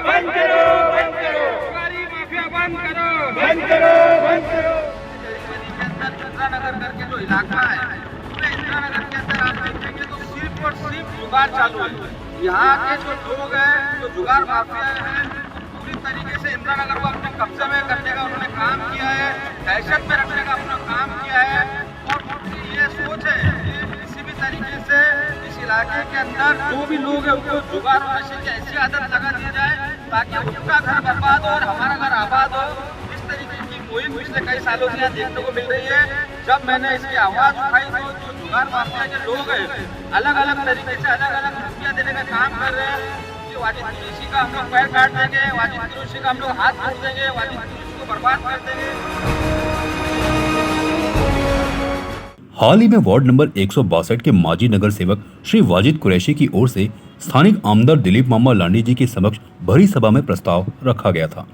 बंद करो, बंद करो, जुगारी माफिया बंद करो, बंद करो, बंद करो। इंदिरा नगर करके जो इलाका है, पूरे इंदिरा नगर के अंदर आप देखेंगे तो सिर्फ और सिर्फ जुगाड़ चालू है। यहाँ के जो लोग हैं, जो जुगाड़ माफिया हैं, पूरी तरीके से इंदिरा नगर को अपने कब्जे में करने का उन्होंने काम किया है, दहशत में रखने का अपना काम किया है। और उनकी ये सोच है कि किसी भी तरीके से इस इलाके के अंदर जो भी लोग हैं उनको जुगाड़ और नशे की ऐसी आदत लगा दी जाए ताकि उनका घर बर्बाद हो और हमारा घर आबाद हो। इस तरीके की मुहिम पिछले कई सालों से यहाँ देखने को मिल रही है। जब मैंने इसकी आवाज उठाई तो जो जुगाड़ माफिया के लोग हैं अलग अलग तरीके से अलग अलग धमकियां देने का काम कर रहे हैं कि वाजिद कुरैशी का हम लोग पैर काट देंगे, वाजिद कुरैशी का हम लोग हाथ तोड़ देंगे, वाजिद कुरैशी को बर्बाद कर देंगे। हाल ही में वार्ड नंबर 162 के माजी नगर सेवक श्री वाजिद कुरैशी की ओर से स्थानिक आमदार दिलीप मामा लांडी जी के समक्ष भरी सभा में प्रस्ताव रखा गया था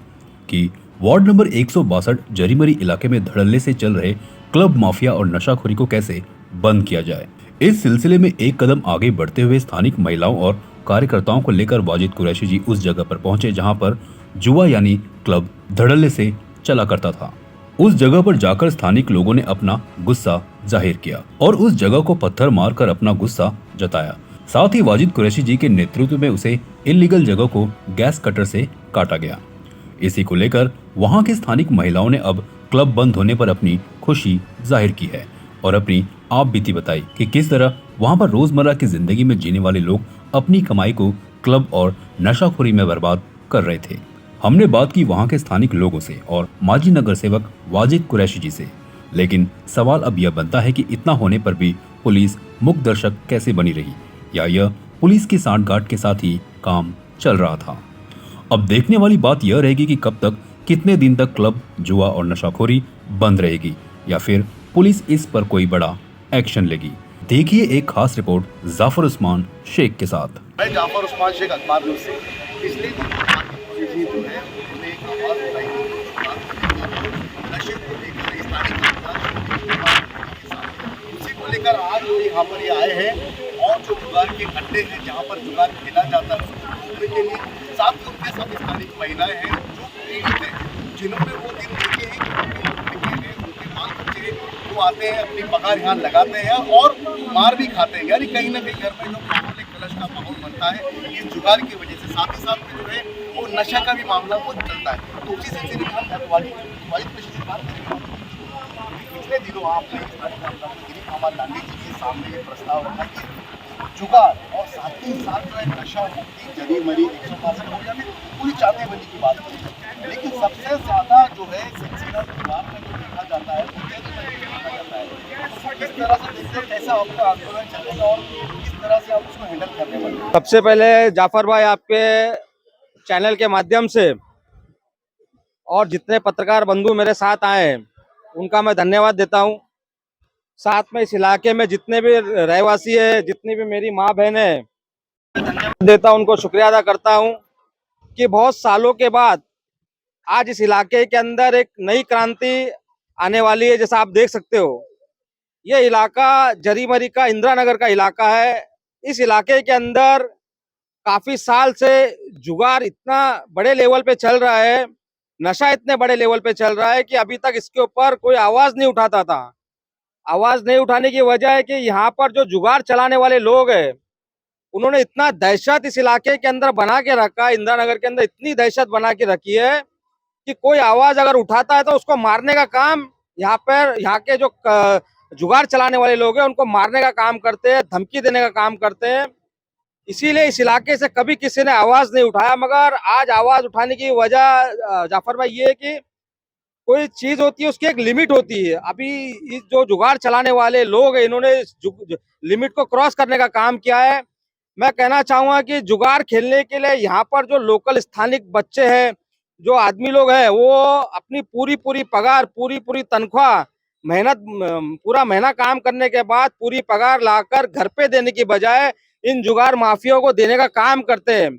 कि वार्ड नंबर 162 जरीमरी इलाके में धड़ल्ले से चल रहे क्लब माफिया और नशाखोरी को कैसे बंद किया जाए। इस सिलसिले में एक कदम आगे बढ़ते हुए स्थानिक महिलाओं और कार्यकर्ताओं को लेकर वाजिद कुरैशी जी उस जगह पर पहुंचे जहां पर जुआ यानी क्लब धड़ल्ले से चला करता था। उस जगह पर जाकर स्थानिक लोगों ने अपना गुस्सा जाहिर किया और उस जगह को पत्थर मारकर अपना गुस्सा जताया। साथ ही वाजिद कुरैशी जी के नेतृत्व में उसे इल्लीगल जगह को गैस कटर से काटा गया। इसी को लेकर वहां के स्थानिक महिलाओं ने अब क्लब बंद होने पर अपनी खुशी जाहिर की है और अपनी आप बीती बताई कि किस तरह वहां पर रोजमर्रा की जिंदगी में जीने वाले लोग अपनी कमाई को क्लब और नशाखोरी में बर्बाद कर रहे थे। हमने बात की वहां के स्थानिक लोगों से और माजी नगर सेवक वाजिद कुरैशी जी से, लेकिन सवाल अब यह बनता है कि इतना होने पर भी पुलिस मूक दर्शक कैसे बनी रही या यह पुलिस की सांठगांठ के साथ ही काम चल रहा था। अब देखने वाली बात यह रहेगी कि कब तक, कितने दिन तक क्लब जुआ और नशाखोरी बंद रहेगी या फिर पुलिस इस पर कोई बड़ा एक्शन लेगी। देखिए एक खास रिपोर्ट जाफर उस्मान शेख के साथ। मैं जाफर उस्मान शेख अखबार न्यूज़ से। पिछले दिन जो है उन्होंने एक आवाज़ उठाई नशे को लेकर स्थानीय उसी को लेकर आज वो यहाँ पर ये आए हैं और जो जुगाड़ के अड्डे हैं जहाँ पर जुगाड़ खेला जाता है उसको के लिए साथ ही उनके साथ स्थानीय महिलाएं हैं जो पीड़ित हैं, जिन्होंने वो दिन देखे हैं कि उनके बाल बच्चे वो आते हैं अपनी पगार यहाँ लगाते हैं और मार भी खाते हैं। यानी कहीं ना कहीं घर में जो माहौल कलश का माहौल बनता है इस जुगाड़ की वजह से। साथ ही साथ में जो है वो नशा का भी मामला वो चलता है। तो उसी सिलसिले में हम वाजिद कुरैशी से बात करेंगे। पिछले दिनों आपने दिलीप मामा लांडी जी के सामने ये प्रस्ताव रखा कि जुगाड़ और साथ ही साथ जो है नशा मुक्ति जरीमरी 162 हो या फिर पूरी चांदीबंदी की बात करें, लेकिन सबसे ज़्यादा जो है सिलसिला जुगाड़ में जो देखा जाता है वो देखा जाता है। किस तरह से देखते हैं, कैसा आपका आंदोलन चलेगा और किस तरह से आप उसको हैंडल करने वाले? सबसे पहले जाफर भाई आपके चैनल के माध्यम से और जितने पत्रकार बंधु मेरे साथ आए हैं उनका मैं धन्यवाद देता हूं। साथ में इस इलाके में जितने भी रहवासी है, जितनी भी मेरी माँ बहन है, धन्यवाद देता हूं, उनको शुक्रिया अदा करता हूं कि बहुत सालों के बाद आज इस इलाके के अंदर एक नई क्रांति आने वाली है। जैसा आप देख सकते हो ये इलाका जरीमरी का इंदिरा नगर का इलाका है। इस इलाके के अंदर काफी साल से जुगाड़ इतना बड़े लेवल पे चल रहा है, नशा इतने बड़े लेवल पे चल रहा है कि अभी तक इसके ऊपर कोई आवाज नहीं उठाता था। आवाज नहीं उठाने की वजह है कि यहाँ पर जो जुगाड़ चलाने वाले लोग हैं उन्होंने इतना दहशत इस इलाके के अंदर बना के रखा है, इंदिरा नगर के अंदर इतनी दहशत बना के रखी है कि कोई आवाज अगर उठाता है तो उसको मारने का काम यहाँ के जो जुगाड़ चलाने वाले लोग हैं उनको मारने का काम करते हैं, धमकी देने का काम करते हैं। इसीलिए इस इलाके से कभी किसी ने आवाज नहीं उठाया, मगर आज आवाज उठाने की वजह जाफर भाई ये है कि कोई चीज होती है उसकी एक लिमिट होती है। अभी इस जो जुगाड़ चलाने वाले लोग हैं इन्होंने लिमिट को क्रॉस करने का काम किया है। मैं कहना चाहूंगा कि जुगाड़ खेलने के लिए यहाँ पर जो लोकल स्थानिक बच्चे हैं, जो आदमी लोग हैं, वो अपनी पूरी पगार, पूरी तनख्वाह, मेहनत, पूरा महीना काम करने के बाद पूरी पगार लाकर घर पे देने की बजाय इन जुगाड़ माफियाओं को देने का काम करते हैं।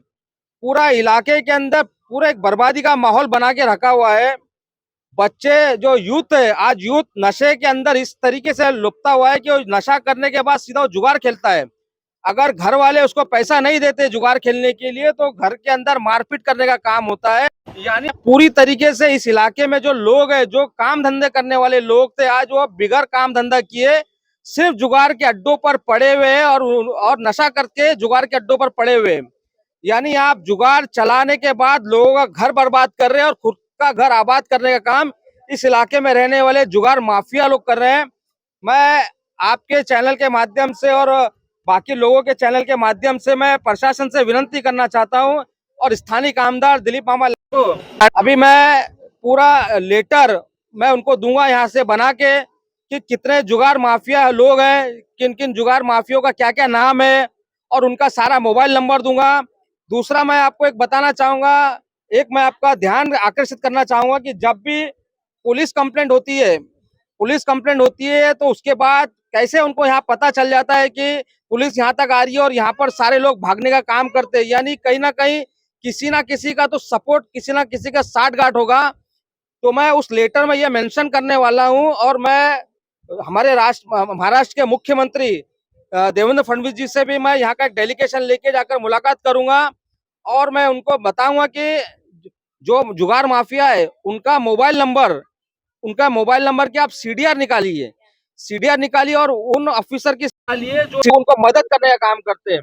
पूरा इलाके के अंदर पूरा एक बर्बादी का माहौल बना के रखा हुआ है। बच्चे जो यूथ है, आज यूथ नशे के अंदर इस तरीके से लुप्ता हुआ है कि वो नशा करने के बाद सीधा वो जुगाड़ खेलता है। अगर घर वाले उसको पैसा नहीं देते जुगार खेलने के लिए तो घर के अंदर मारपीट करने का काम होता है। यानी पूरी तरीके से इस इलाके में जो लोग हैं, जो काम धंधे करने वाले लोग थे, आज वो बिगड़ काम धंधा किए सिर्फ जुगार के अड्डों पर पड़े हुए हैं और नशा करके जुगार के अड्डों पर पड़े हुए हैं। यानी आप जुगार चलाने के बाद लोगों का घर बर्बाद कर रहे हैं और खुद का घर आबाद करने का काम इस इलाके में रहने वाले जुगार माफिया लोग कर रहे हैं। मैं आपके चैनल के माध्यम से और बाकी लोगों के चैनल के माध्यम से मैं प्रशासन से विनती करना चाहता हूं और स्थानीय कामदार दिलीप मामा को अभी मैं पूरा लेटर मैं उनको दूंगा यहाँ से बना के कि कितने जुगार माफिया लोग हैं, किन किन जुगार माफियों का क्या क्या नाम है और उनका सारा मोबाइल नंबर दूंगा। दूसरा मैं आपको एक बताना चाहूंगा, एक मैं आपका ध्यान आकर्षित करना चाहूंगा कि जब भी पुलिस कंप्लेंट होती है तो उसके बाद कैसे उनको यहाँ पता चल जाता है कि पुलिस यहाँ तक आ रही है और यहाँ पर सारे लोग भागने का काम करते हैं। यानी कहीं ना कहीं किसी ना किसी का तो सपोर्ट, किसी ना किसी का साठगांठ होगा। तो मैं उस लेटर में ये मेंशन करने वाला हूँ और मैं हमारे महाराष्ट्र के मुख्यमंत्री देवेंद्र फडणवीस जी से भी मैं यहाँ का एक डेलीगेशन लेके जाकर मुलाकात करूंगा और मैं उनको बताऊंगा कि जो जुगार माफिया है उनका मोबाइल नंबर के आप सीडीआर निकालिए और उन ऑफिसर की निकालिए जो उनको मदद करने का काम करते हैं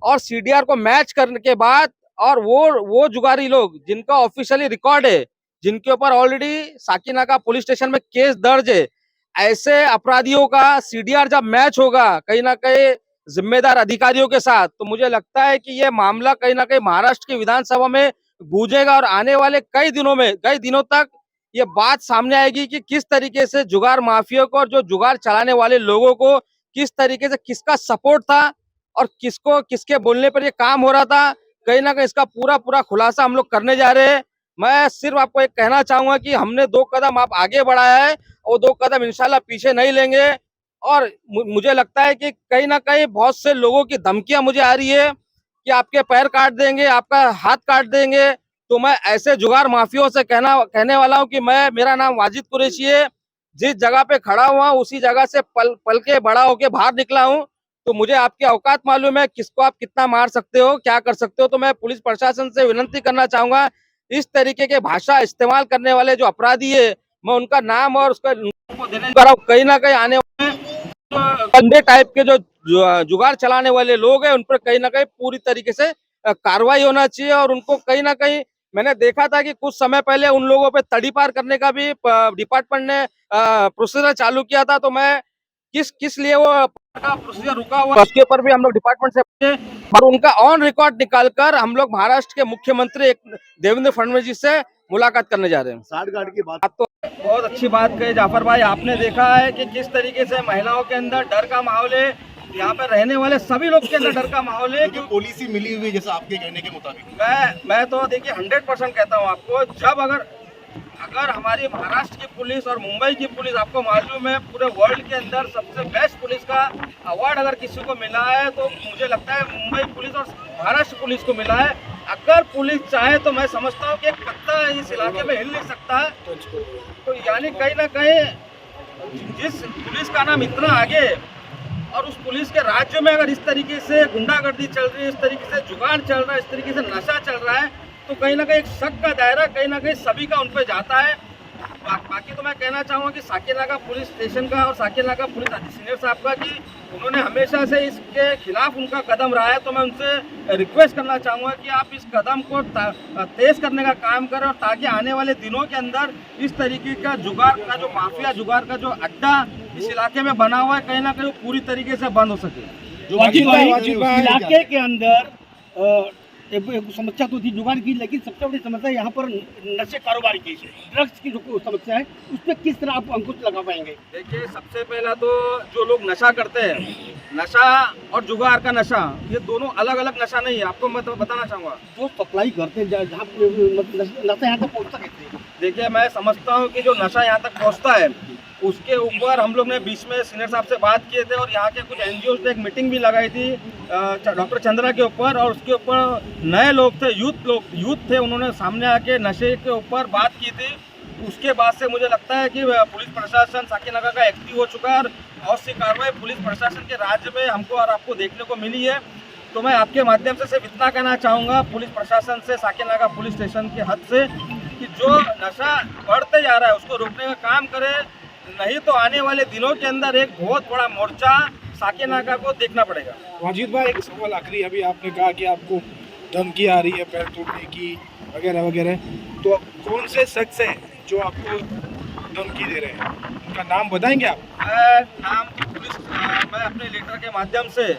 और सीडीआर को मैच करने के बाद और वो जुगारी लोग जिनका ऑफिशियली रिकॉर्ड है, जिनके ऊपर ऑलरेडी साकीनाका पुलिस स्टेशन में केस दर्ज है, ऐसे अपराधियों का सीडीआर जब मैच होगा कहीं ना कहीं जिम्मेदार अधिकारियों के साथ, तो मुझे लगता है कि ये मामला कहीं ना कहीं महाराष्ट्र की विधानसभा में गूंजेगा और आने वाले कई दिनों तक ये बात सामने आएगी कि किस तरीके से जुगार माफिया को और जो जुगार चलाने वाले लोगों को किस तरीके से किसका सपोर्ट था और किसके बोलने पर ये काम हो रहा था। कहीं ना कहीं इसका पूरा खुलासा हम लोग करने जा रहे हैं। मैं सिर्फ आपको एक कहना चाहूंगा कि हमने 2 कदम आप आगे बढ़ाया है और 2 कदम इंशाल्लाह पीछे नहीं लेंगे। और मुझे लगता है कि कहीं ना कहीं बहुत से लोगों की धमकियां मुझे आ रही है कि आपके पैर काट देंगे, आपका हाथ काट देंगे। तो मैं ऐसे जुगार माफियों से कहने वाला हूं कि मेरा नाम वाजिद कुरैशी है, जिस जगह पे खड़ा हुआ उसी जगह से पल के बड़ा होके बाहर निकला हूं। तो मुझे आपकी औकात मालूम है, किसको आप कितना मार सकते हो, क्या कर सकते हो। तो मैं पुलिस प्रशासन से विनती करना चाहूंगा, इस तरीके के भाषा इस्तेमाल करने वाले जो अपराधी है मैं उनका नाम और उसका देने कहीं ना कहीं आने वाले गंदे टाइप के जो जुगाड़ चलाने वाले लोग हैं उन पर कहीं ना कहीं पूरी तरीके से कार्रवाई होना चाहिए। और उनको कहीं ना कहीं मैंने देखा था कि कुछ समय पहले उन लोगों पे तड़ीपार करने का भी डिपार्टमेंट ने प्रोसीजर चालू किया था। तो मैं किस लिए वो प्रोसीजर रुका हुआ उसके ऊपर भी हम लोग डिपार्टमेंट से और उनका ऑन रिकॉर्ड निकालकर हम लोग महाराष्ट्र के मुख्यमंत्री देवेंद्र फडणवीस जी से मुलाकात करने जा रहे हैं। साठगांठ की बात तो बहुत अच्छी बात कही जाफर भाई, आपने देखा है कि किस तरीके से महिलाओं के अंदर डर का माहौल है, यहाँ पर रहने वाले सभी लोग के अंदर डर का माहौल है। जो पॉलिसी मिली हुई है जैसा आपके कहने के मुताबिक, मैं तो देखिए 100% कहता हूँ आपको, जब अगर हमारी महाराष्ट्र की पुलिस और मुंबई की पुलिस, आपको मालूम है पूरे वर्ल्ड के अंदर सबसे बेस्ट पुलिस का अवार्ड अगर किसी को मिला है तो मुझे लगता है मुंबई पुलिस और महाराष्ट्र पुलिस को मिला है। अगर पुलिस चाहे तो मैं समझता हूँ कि एक पत्ता इस इलाके में हिल नहीं सकता है। तो यानी कहीं ना कहीं जिस पुलिस का नाम इतना आगे और उस पुलिस के राज्य में अगर इस तरीके से गुंडागर्दी चल रही है, इस तरीके से जुगाड़ चल रहा है, इस तरीके से नशा चल रहा है, तो कहीं ना कहीं एक शक का दायरा कहीं ना कहीं सभी का उन पर जाता है। बाकी तो मैं कहना चाहूँगा कि साकीनाका पुलिस स्टेशन का और साकीनाका पुलिस अधीक्षक साहब का कि उन्होंने हमेशा से इसके खिलाफ उनका कदम रहा है। तो मैं उनसे रिक्वेस्ट करना चाहूँगा कि आप इस कदम को तेज करने का काम करें और ताकि आने वाले दिनों के अंदर इस तरीके का जुगाड़ का जो माफिया जुगाड़ का जो अड्डा इस इलाके में बना हुआ है कहीं ना कहीं पूरी तरीके से बंद हो सके। इलाके के अंदर एक समस्या तो थी जुगाड़ की, लेकिन सबसे बड़ी समस्या यहाँ पर नशे कारोबार की, ड्रग्स की जो समस्या है उस पर किस तरह आप अंकुश लगा पाएंगे? देखिए, सबसे पहला तो जो लोग नशा करते हैं, नशा और जुगाड़ का नशा ये दोनों अलग अलग नशा नहीं है। आपको मैं तो बताना चाहूँगा, जो सप्लाई करते हैं जहाँ नशा यहाँ तक पहुँचता कैसे? देखिए, मैं समझता हूँ कि जो नशा यहाँ तक पहुँचता है उसके ऊपर हम लोग ने बीच में सीनियर साहब से बात किए थे और यहाँ के कुछ एनजीओ ने एक मीटिंग भी लगाई थी डॉक्टर चंद्रा के ऊपर, और उसके ऊपर नए लोग थे, यूथ थे, उन्होंने सामने आके नशे के ऊपर बात की थी। उसके बाद से मुझे लगता है कि पुलिस प्रशासन साकीनाका का एक्टिव हो चुका है और और सी कार्रवाई पुलिस प्रशासन के राज्य में हमको और आपको देखने को मिली है। तो मैं आपके माध्यम से सिर्फ इतना कहना चाहूँगा पुलिस प्रशासन से, साकेनागा पुलिस स्टेशन के हद से, कि जो नशा बढ़ते जा रहा है उसको रोकने का काम करे, नहीं तो आने वाले दिनों के अंदर एक बहुत बड़ा मोर्चा साकेनागा को देखना पड़ेगा। वाजिद भाई, एक सवाल आखिरी, अभी आपने कहा कि आपको धमकी आ रही है पैर तोड़ने की वगैरह वगैरह, तो कौन से शख्स हैं जो आपको धमकी दे रहे हैं, उनका नाम बताएंगे आप? नाम तो पुलिस, मैं अपने लेटर के माध्यम से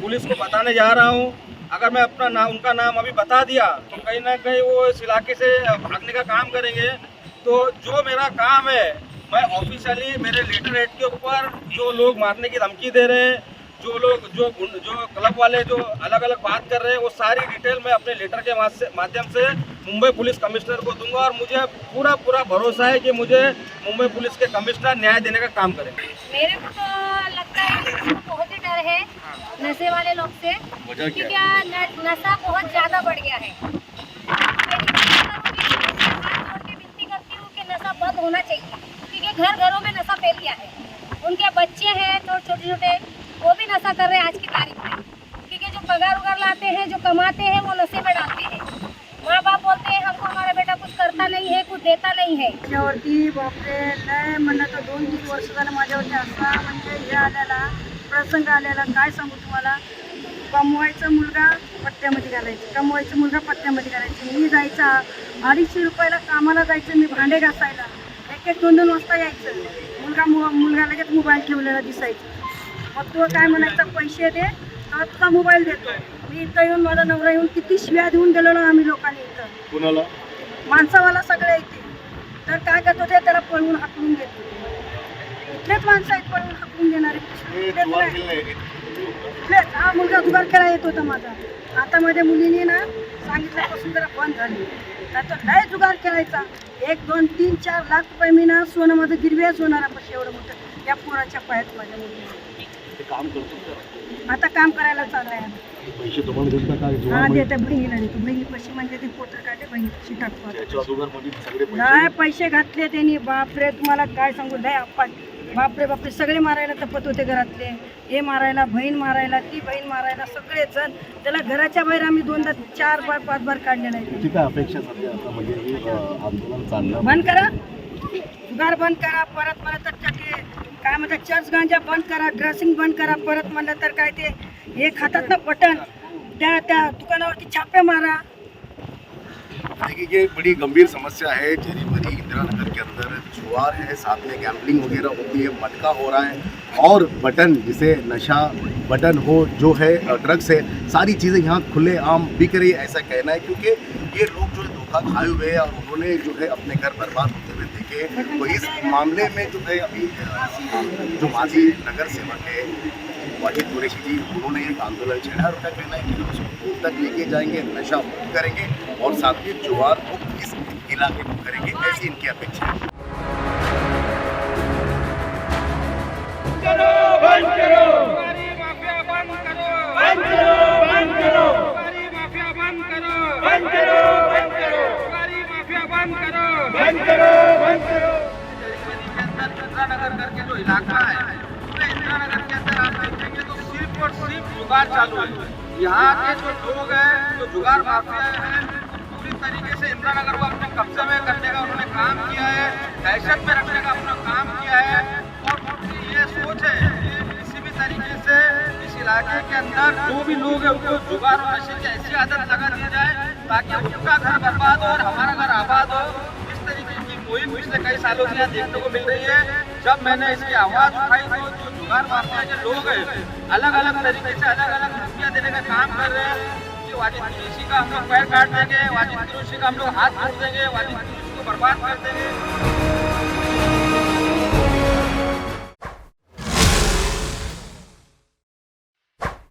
पुलिस को बताने जा रहा हूँ। अगर मैं अपना नाम, उनका नाम अभी बता दिया तो कहीं ना कहीं वो इस इलाके से भागने का काम करेंगे। तो जो मेरा काम है, मैं ऑफिशियली मेरे लेटर हेड के ऊपर जो लोग मारने की धमकी दे रहे हैं, जो लोग जो क्लब वाले जो अलग अलग बात कर रहे हैं, वो सारी डिटेल मैं अपने लेटर के माध्यम से मुंबई पुलिस कमिश्नर को दूंगा। और मुझे पूरा भरोसा है कि मुझे मुंबई पुलिस के कमिश्नर न्याय देने का काम करेंगे। मेरे को तो लगता है कि उनको बहुत ही डर है नशे वाले लोग से, क्योंकि क्या नशा बहुत ज़्यादा बढ़ गया है। विनती करती हूँ कि नशा बंद होना चाहिए, क्योंकि घर घरों में नशा फैल गया है। उनके बच्चे हैं तो छोटे छोटे, वो भी नशा कर रहे हैं आज की तारीख में, क्योंकि जो पगार उगार लाते हैं, जो कमाते हैं, वो नशे में डालते हैं। माँ बाप बोलते हैं हमको हमारा बेटा कुछ करता नहीं है, कुछ देता नहीं है। माझ्यावरती बापरे लय म्हणलं तर 2-3 वर्ष झालं माझ्यावरती असा म्हणजे हे आलेला प्रसंग आलेला, काय सांगू तुम्हाला. कमवायचा मुलगा पट्ट्यामध्ये घालायचं, कमवायचा मुलगा पट्ट्यामध्ये घालायचं. मी जायचा 250 रुपयाला कामाला जायचं, मी भांडे घासायला 1-2 वाजता यायचं. मुलगा लगेच मोबाईल ठेवलेला दिसायचा. मग तो काय म्हणायचा, पैसे दे तर तुझा मोबाईल देतो. मी इथं येऊन, माझा नवरा येऊन किती शिव्या देऊन गेलो आम्ही लोकांनी इथं. कुणाला? माणसावाला सगळे येते. तर काय करतो ते त्याला पळवून हाकलून घेतो. इथलेच माणसं आहेत पळवून हाकलून देणारे. इथलेच हा मुलगा जुगार खेळा येत होता माझा. आता माझ्या मुलीने ना सांगितल्यापासून जरा बंद झाली. त्याचा लय जुगार खेळायचा. 1, 2, 3, 4 लाख रुपये मी ना सोनं माझं गिरव्या सोनारा पैसे एवढं मोठं या पोराच्या पायात माझ्या मुलीने. काम करतो आता काम करायला चाललाय. पैसे तुम्हाला देत का? हा देते, बहिणीला देतो. बहिणी पैसे म्हणजे ते पोटर काढले, बहिणीची टाकतो. त्याच्या अगोदरमध्ये सगळे नाही पैसे घातले त्यांनी. बापरे तुम्हाला काय सांगू, लय आपण बापरे सगळे मारायला तपत होते घरातले. हे मारायला, बहीण मारायला, ती बहीण मारायला, सगळे जण. त्याला घराच्या बाहेर आम्ही 2दा 4 बार 5 बार काढलेला आहे. ठीक आहे. अपेक्षा सध्या आता म्हणजे हे आंदोलन चाललं बंद करा, जुगार बंद करा. परत मला तर ते काय म्हणतात चर्च गांजा बंद करा, ड्रेसिंग बंद करा. परत म्हणलं तर काय ते हे खातात ना बटन, त्या दुकानावरती छापे मारा. देखिए ये बड़ी गंभीर समस्या है। जेरीमरी इंदिरा नगर के अंदर जुआर है, साथ में गैम्बलिंग वगैरह होती है, मटका हो रहा है और बटन, जिसे नशा बटन हो, जो है ड्रग्स है, सारी चीज़ें यहाँ खुलेआम बिक रही है, ऐसा कहना है। क्योंकि ये लोग जो है धोखा खाए हुए हैं और उन्होंने जो है अपने घर बर्बाद होते हुए देखे। तो इस मामले में जो है अभी जो माजी नगर सेवक है वाजिद कुरैशी जी, उन्होंने एक आंदोलन छेड़ा और उनका कहना है कि उसको दूर तक लेके जाएंगे, नशा मुक्त करेंगे और साथ ही जुआर मुक्त इस इलाके को करेंगे, ऐसी इनकी अपेक्षा है। बंद करो, माफिया बंद करो, बंद करो, बंद करो, माफिया बंद करो, बंद करो, बंद करो, माफिया बंद करो, बंद करो, बंद करो। इंदिरा नगर करके जो इलाका है, इंदिरा नगर के अंदर आप देखेंगे तो सिर्फ और सिर्फ जुगाड़ चालू है। यहाँ के जो लोग हैं, जो जुगाड़ माफिया हैं, पूरी तरीके से इंदिरा नगर को अपने कब्जे में करने का उन्होंने काम किया है, दहशत में रखने का अपना काम किया है। और उनकी ये सोच है कि किसी भी तरीके से इस इलाके के अंदर जो भी लोग हैं उनको जुगाड़ और नशे की ऐसी आदत लगा दी जाए ताकि उनका घर बर्बाद हो और हमारा घर आबाद हो। इस तरीके की मुहिम पिछले कई सालों से यहाँ देखने को मिल रही है। जब मैंने इसकी आवाज़ उठाई तो जो जुगाड़ माफिया के लोग हैं अलग अलग तरीके से अलग अलग धमकियाँ देने का काम कर रहे हैं कि वाजिद कुरैशी का हम लोग पैर काट देंगे, वाजिद कुरैशी का हम लोग हाथ तोड़ देंगे, वाजिद कुरैशी को बर्बाद कर देंगे।